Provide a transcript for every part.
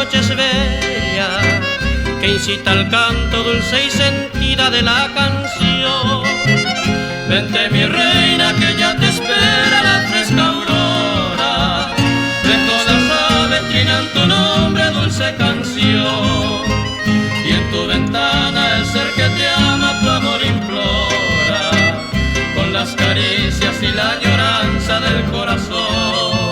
noches bellas que incita al canto dulce y sentida de la canción. Vente mi reina que ya te espera la fresca aurora, lejos las aves trinan tu nombre, dulce canción, y en tu ventana el ser que te ama tu amor implora, con las caricias y la añoranza del corazón.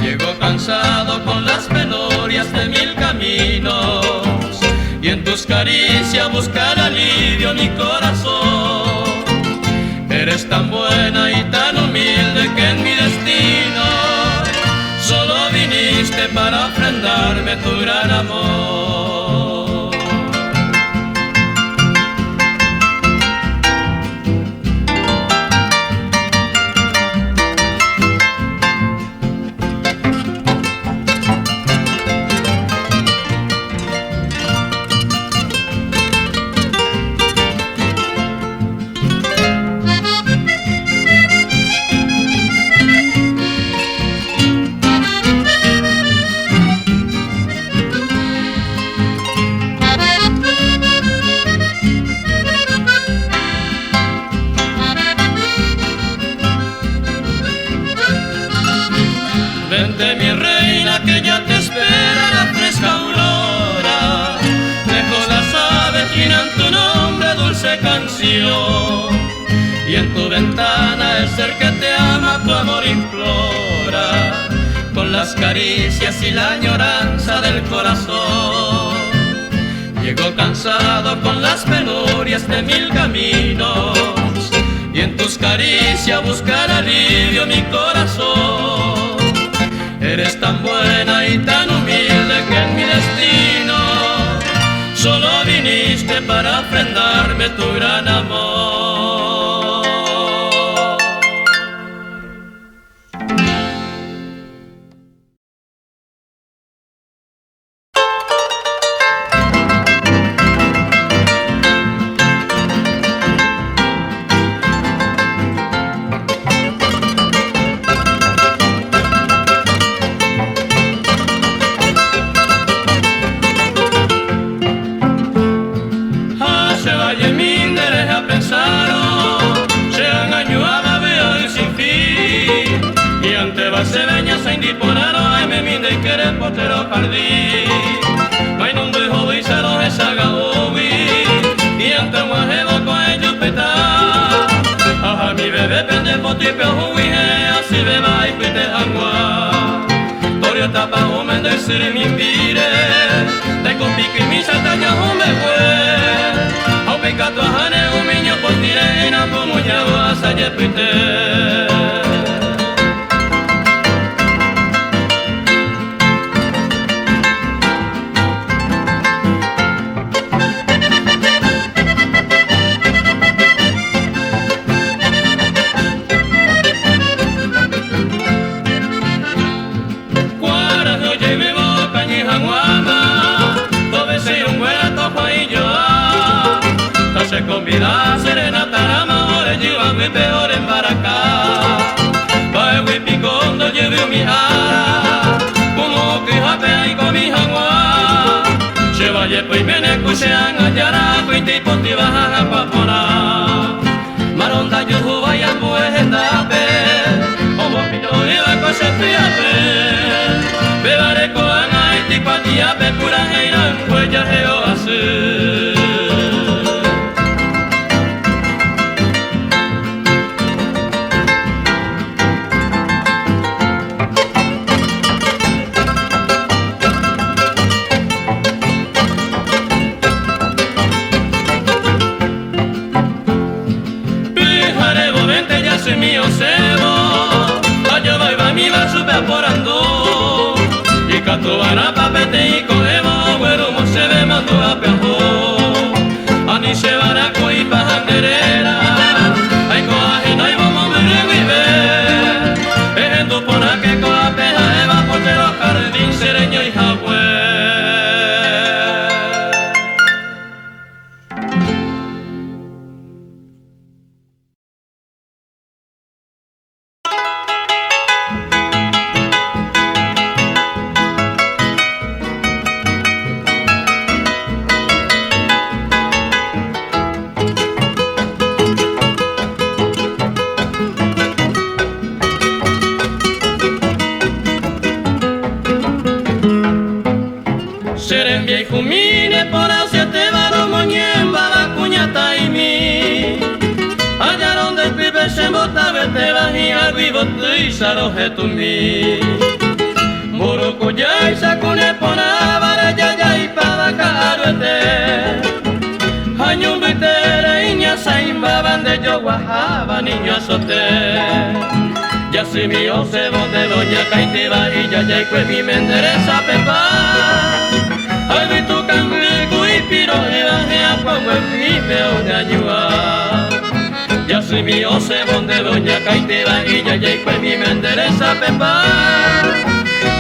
Llego cansado con las penurias de mil caminos, y en tus caricias buscar alivio mi corazón. Eres tan buena y tan humilde que en mi destino solo viniste para ofrendarme tu gran amor. Vente mi reina que ya te espera la fresca aurora, lejos las aves trinan tu nombre, dulce canción, y en tu ventana el ser que te ama tu amor implora, con las caricias y la añoranza del corazón. Llego cansado con las penurias de mil caminos, y en tus caricias buscar alivio mi corazón. Eres tan buena y tan humilde que en mi destino solo viniste para ofrendarme tu gran amor. Se veña se indiponaro, ay me minde y quere potero jardín. Vai non doy hobi se lo esaga hobi, y ante un ajebo con ellos peta. Ajá mi bebé pende poti pe hui he, así beba y pite agua. Torio tapa humen de siri mi pire, de copique mi sataña hume fue. Au pecato ajane un miño por tire, en ambo muñado hasta ye pite. Se convida serenata la mahore jiwa mi peor en baraka. Bae wi pikondo lleve mi ara, como que hape ay con mi hangwa. Se vaya pues viene kusean ayara, kuiti poti baja papona. Maronda yuhu vaya pues endape, como pito iba cosa piape. Bebare koan ay tipatia pe pura heiran huella geo así. Mío sebo, ayo va mi va super porando, y catuana papete y coevo, güero mo se ve mando a pejo, ani se baraco y pajanderera, ay coaje no hay bomo me revive, ejendo por que coa peja eva por los jardín sereño y jagüe. vivo tui sarohe tumi Muruku jai sakune pona vare jajai pavaka aruete Hanyum bitere inya saimba bande yo guajaba niño azote Ya si mi ose bonde doña caitiba y ya ya y mi me endereza pepa Ay vi tu canglico y piro y baje a cuando en mi veo de ayuda Ya si mi ose bonde doña caitiba y ya ya y mi me endereza pepa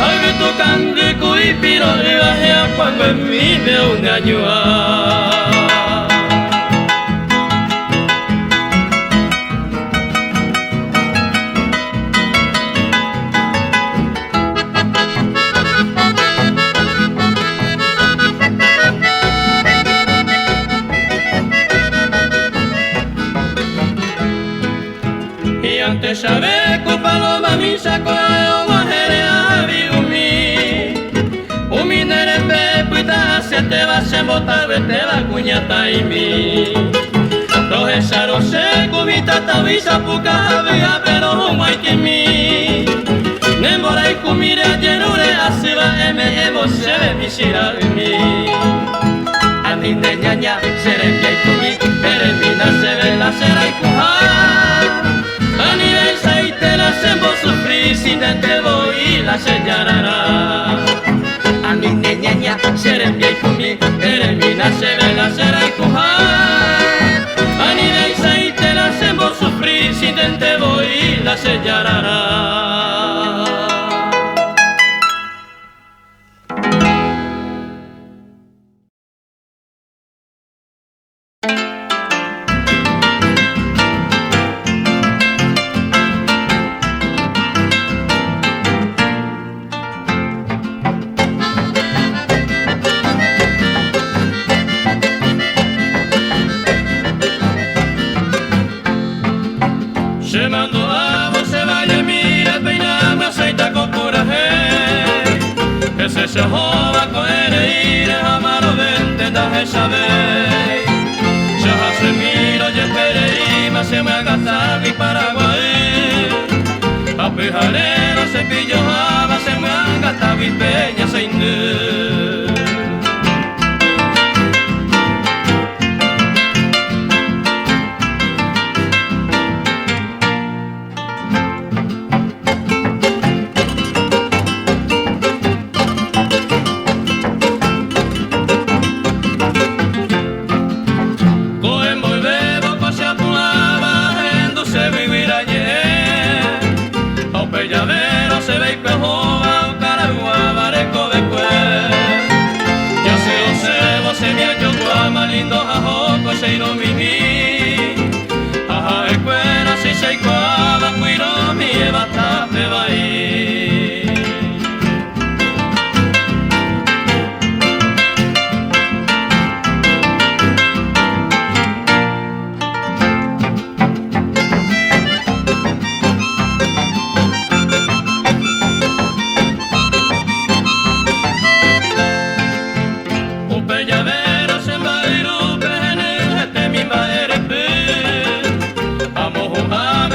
Ay vi tu canglico y piro y baje a cuando en mi veo de ayuda Antes sabe que paloma mi saco o guajere a umi nere pepuita se te va se botar te va cuñata y mi Roje saro se cubita tavisa puca había pero homo hay que mi Nemora y kumire ajerure asiva emo se ve misira mi Aninde ñaña serembia y kumi peremina se ve la cera y cujar Anibel saite la sembo sufrir sin te voy la sellarara Anine ñaña serembia y kumi peremina se ve la cera y cujar Anibel saite la sembo sufrir sin te voy la sellarara Se mandó a vos se vaya mira peiname aceita con coraje Que se joda con ir amaro vente da saber Ya se miro y esperé y más se me agata mi Paraguay A pejalero se pillo java se me agata mi peña se inde Llavero se ve y pejoba un caragua bareco de cuer Ya se observo se me ayudó más lindo jajoco se no mimi Aja de cuera si se cuaba cuiro mi eva tape va ahí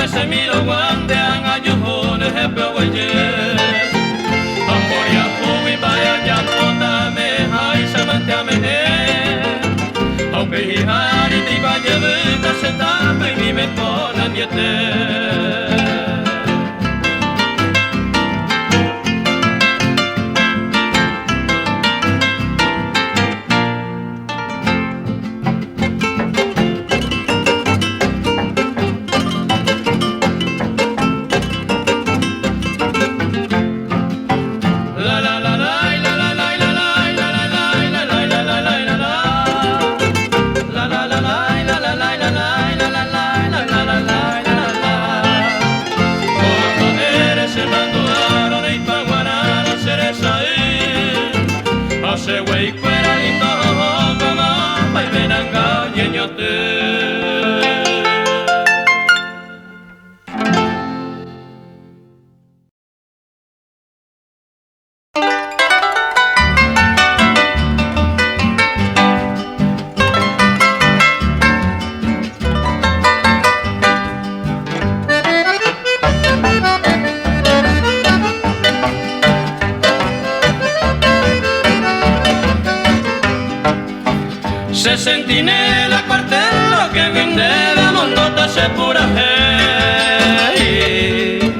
Se miro guante an ayujones he pehueye Amoria hubi vaya ya pota me hay se manteame Aunque hijari ti vaya veta se tape ni me pona niete la la la la la la la la la la la la la la la la Se sentinela quartello che vendeva mondota se pura hey.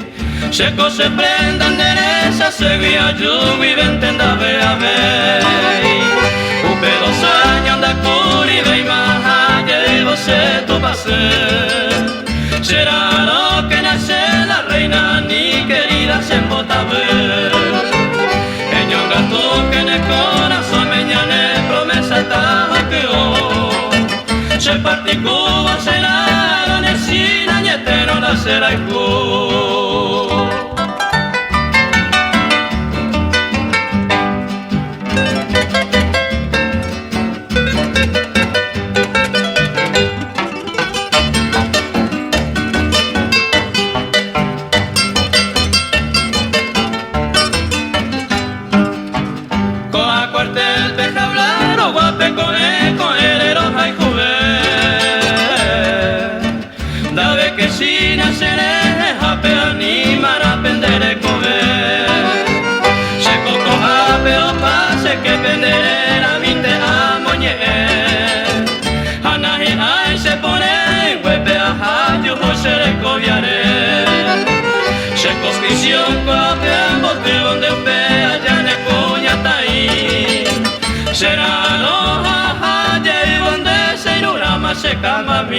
Se cose prendan deresa seguia giù vivente da vea vei. Un pelos años da curi vei mahaye y você tu pase. Será lo que nace la reina ni querida se embota ver. Eño gato que ne corazón meñane promesa tajo que o. Se particuba será la nesina nietero la será y cu. Se coscrición cote ambos de donde upea ya ne cuña taí. Será no jaja y donde se irurama se cama a mí.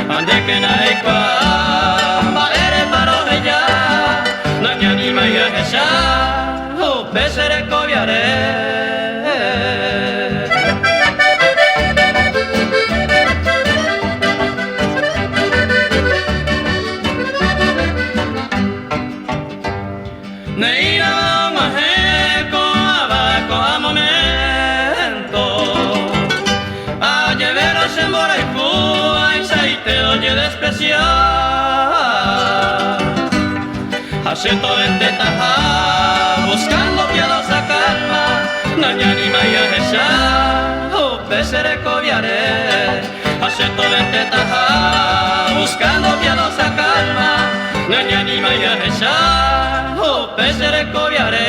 Ande que naikwa baere paro ella naña ni maya esa pesere coviare. Neira majeco abaco a momento a lleveros en Boraifu te oye despreciar. Haciendo vente taja, buscando piadosa calma, naña ni maya esa, pesere coviare. Haciendo vente taja, buscando piadosa calma, naña ni maya esa, pesere coviare.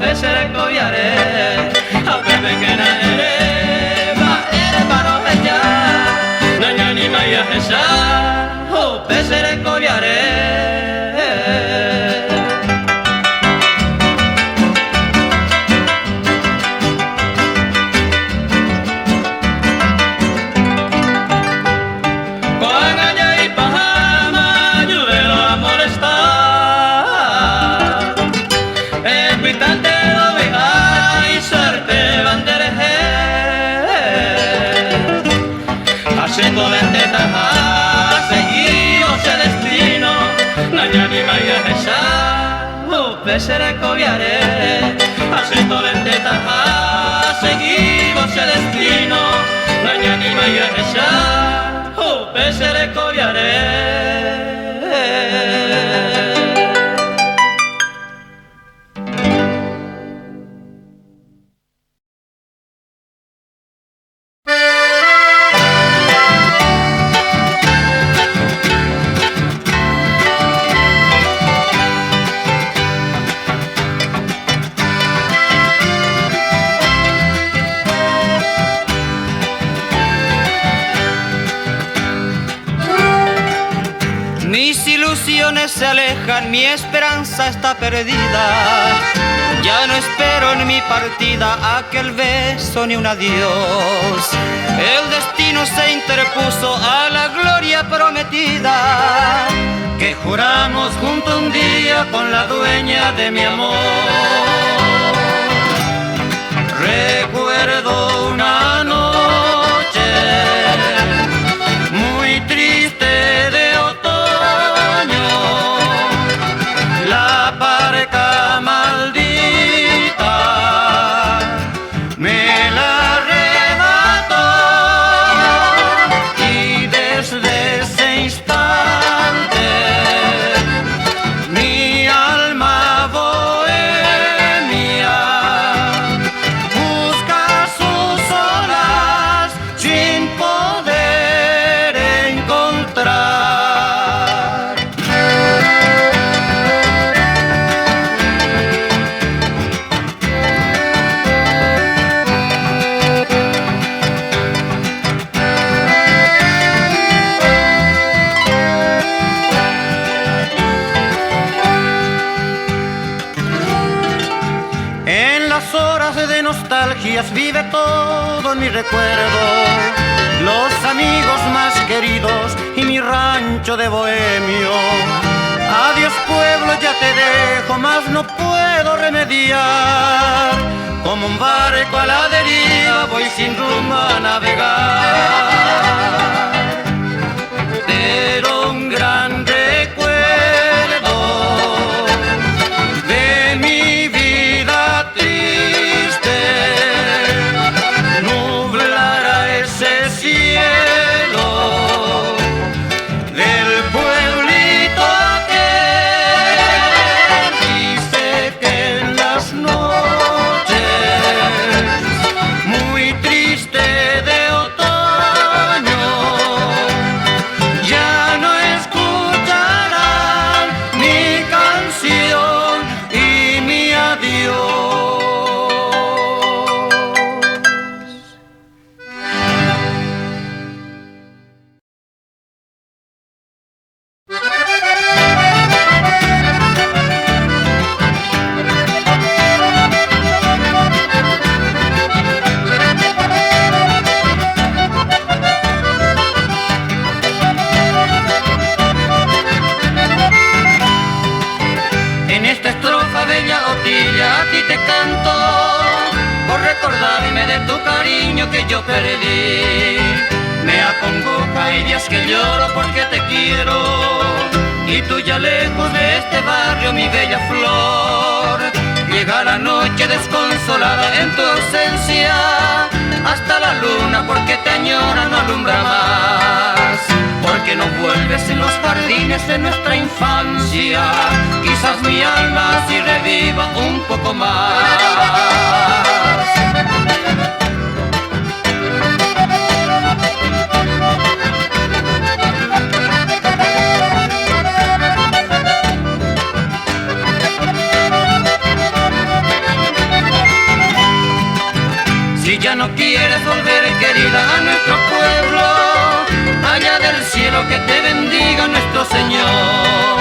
Pesere coviare. Haciendo vente taja, seguimos el destino, naña ni maya esa, pesere coviare. Haciendo vente taja, seguimos el destino, naña ni maya esa, pesere coviare. ilusiones se alejan, mi esperanza está perdida. Ya no espero en mi partida aquel beso ni un adiós. El destino se interpuso a la gloria prometida que juramos junto un día con la dueña de mi amor. Recuerdo una noche muy triste de otoño, la parca maldita me la arrebató y desde ese instante mi alma bohemia busca sus olas sin poder encontrar. En las horas de nostalgias vive todo mi recuerdo, los amigos más queridos y mi rancho de bohemio. Adiós pueblo, ya te dejo, mas no puedo remediar. Como un barco a la deriva voy sin rumbo a navegar. Pero un gran recuerdo de mi vida triste nublará ese cielo del pueblito aquel. Dice que en las noches muy triste de otoño ya no escucharán mi canción y mi adiós. En esta estrofa bella Otilla a ti te canto por recordarme de tu cariño que yo perdí. Me acongoja y días que lloro porque te quiero y tú ya lejos de este barrio, mi bella flor. Llega la noche desconsolada en tu ausencia, hasta la luna porque te añora no alumbra más. Porque no vuelves en los jardines de nuestra infancia, quizás mi alma así reviva un poco más. Si ya no quieres volver, querida, a nuestro pueblo, allá del cielo que te bendiga nuestro Señor.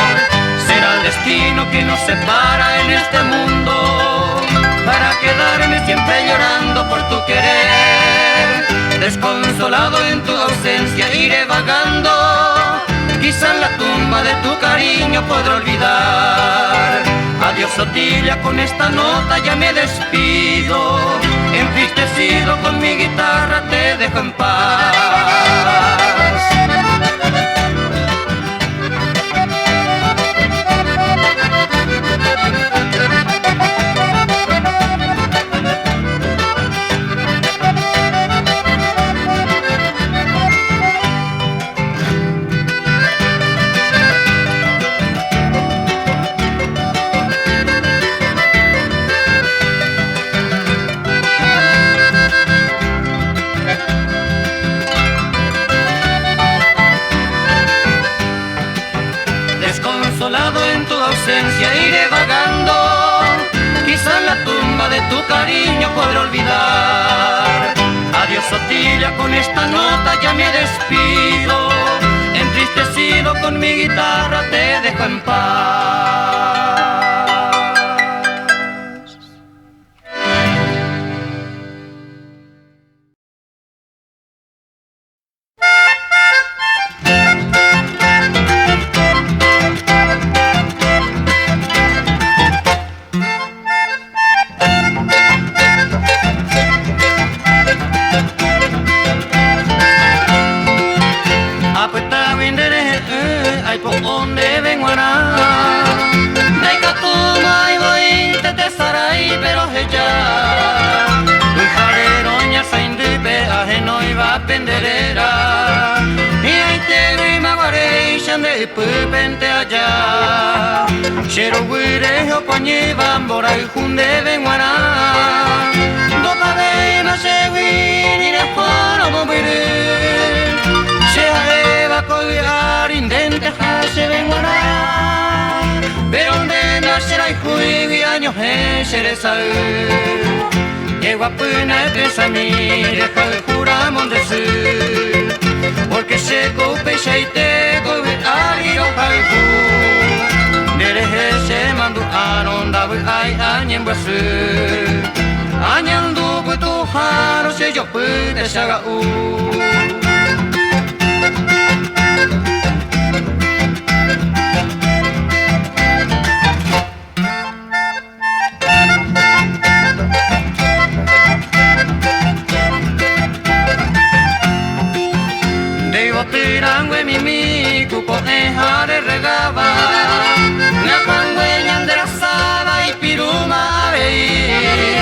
Será el destino que nos separa en este mundo, para quedarme siempre llorando por tu querer. Desconsolado en tu ausencia iré vagando, quizá en la tumba de tu cariño podré olvidar. Adiós Otilla, con esta nota ya me despido, entristecido con mi guitarra te dejo en paz. Iré vagando, quizá en la tumba de tu cariño podré olvidar. Adiós Otilla, con esta nota ya me despido, entristecido con con mi guitarra te dejo en paz. Pupente allá, Shero Wire, Opoñi, Bambora y Junde, Benguana, Dopa Bema, Shewin, y Neforo, Mobile, Sheheba, Koyar, Indente, Hase, Benguana, pero donde nacerá y Juivi, años, Shereza, Yeguapuna, Pesamir, deja de juramon de su. Porque se cope y te gobe ari o haiku Derehe se mandu aronda bu ai anyen basu Anyen du bu tu haro se yo pute saga u Tirangue mimi cupo jare regaba Napangue ñanderasaba y piruma vei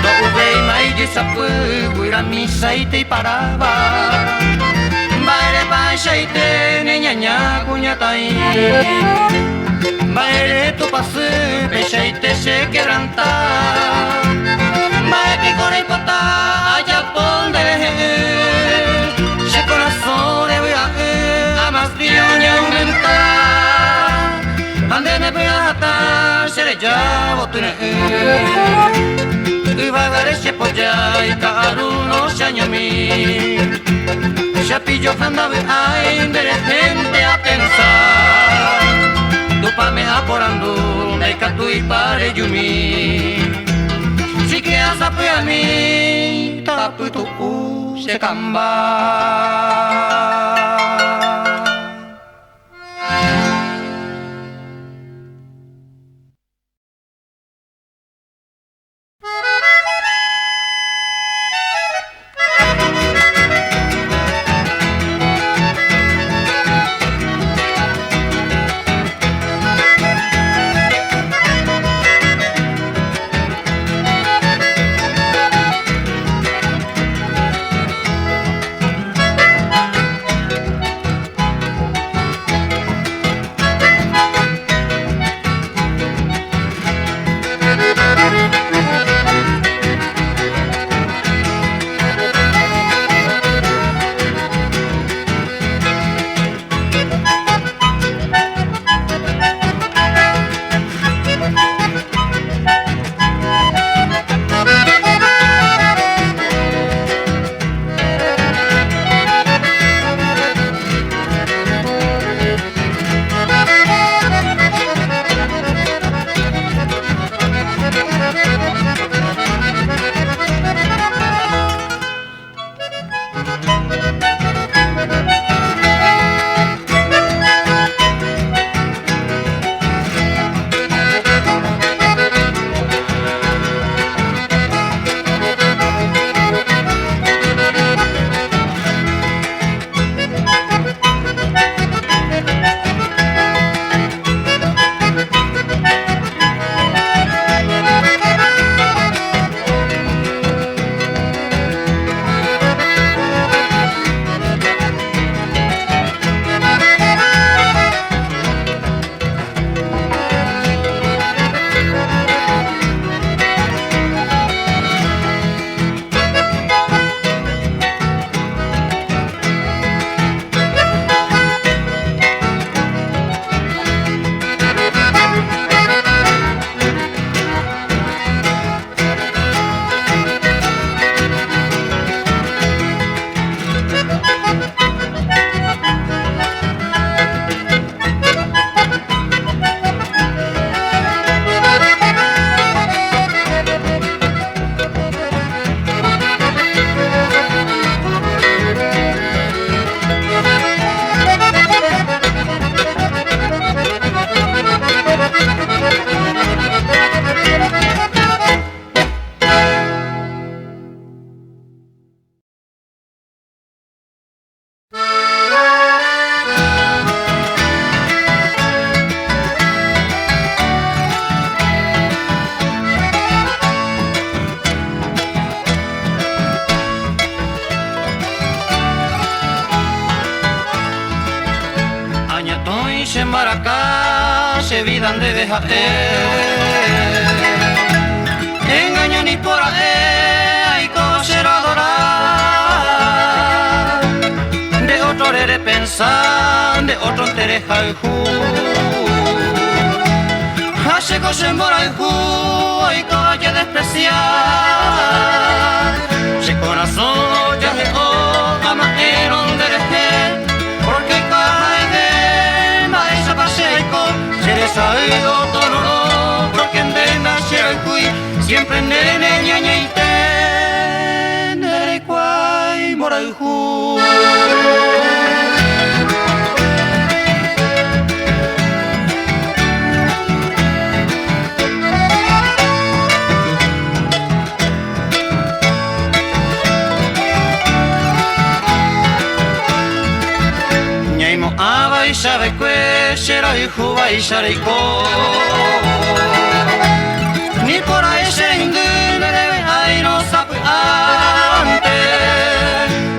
Do uvei mai gisapu guira misa y te paraba Baile paisa y te niña cuñatai Baile tu pasu pecha y te se quebranta Baile picora y pota allá ponde corazón de amas dioña aumenta ande ne beata sere ya botune uvagare se polla y caruno shañami chapillo andaba ay de gente a pensar tu me aporando de catu y pare yumi si que asa a mí tapu tu se camba para acá se vidan de dejar engaño ni por ahí hay coser adorar de otro de pensar de otro tereja el ju hace coser mora el ju y coye despreciar si corazón ya de ama en donde dejé porque cae maíz paseco se les ha ido todo porque en de nacer el cuy siempre nene ñaña y ten de cuay mora el ju Aba y sabe que será y juba y será y co ni por ahí se indine ahí no sabe antes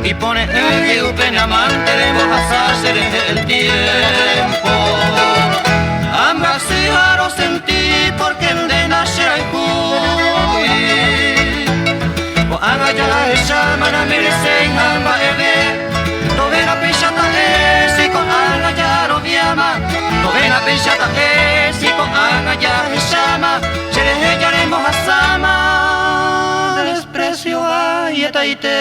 y pone el que pene amante de hacerse el tiempo ambas se jaro sentí porque el de nacer el cuy o haga ya esa mana merece en ambas toda la pechata es y con haga ya lo llama toda la pechata es y con haga ya llama se les echaremos a sama desprecio ay etaite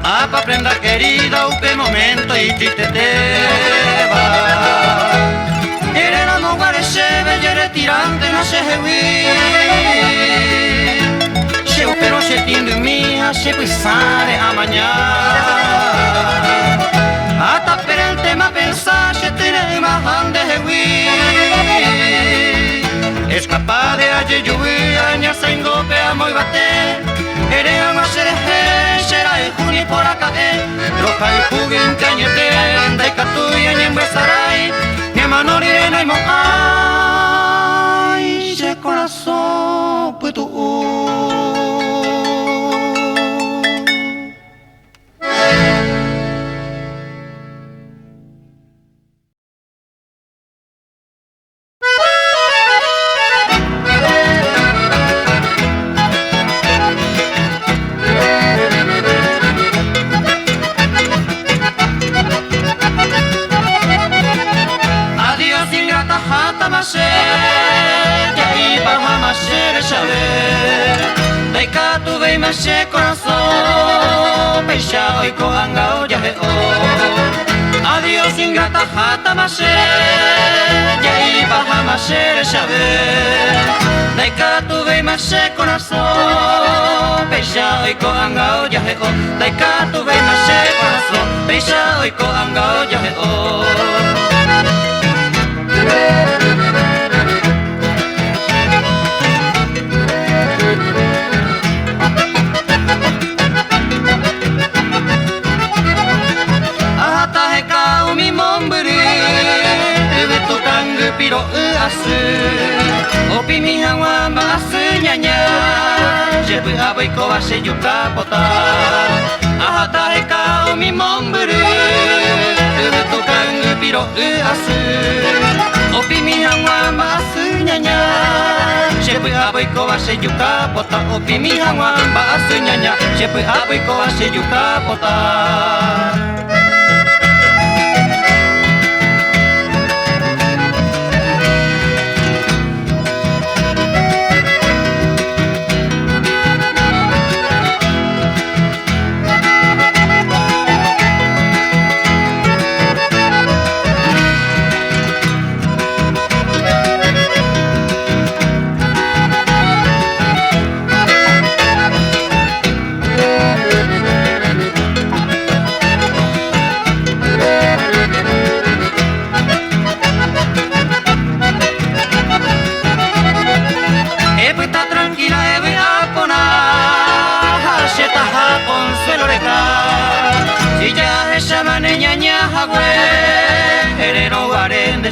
apa prenda querida upe momento y triste te va era no guarese belle tirante no se hewi se pero se tiende mía se pisare a mañana hasta per el tema pensar se tiene más ande hewi es capaz de ayer lluvia ni se engope a muy bater era no se será el juni por acá roja el juguen cañete de catuya ni en besaray ni mano ni de naimo ay se corazón pues tú ese corazón pesado y coangao ya veo adiós ingrata jata masé ya iba jamás ser saber de que tuve más ese corazón pesado y coangao ya veo de que tuve más ese corazón pesado y coangao ya veo piro asu opi mi hawa masu nyanya jebu abai ko ase yuka pota ahata heka omi momburu tukang piro asu opi mi hawa masu nyanya jebu abai ko ase yuka pota opi mi hawa masu nyanya jebu abai ko ase yuka pota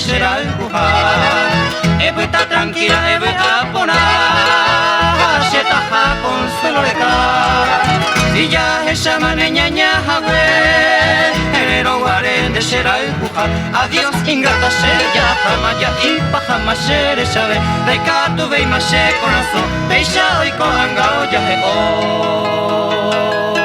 será el bujar. Está tranquila, apona, se taja consuelo de ca. Si ya esa maneña ñajawe, enero guaren de será el bujar. Adiós ingrata ya jamás ya impa jamás seré sabe. De cato ve más se conozo, veisa hoy con angao ya he oh.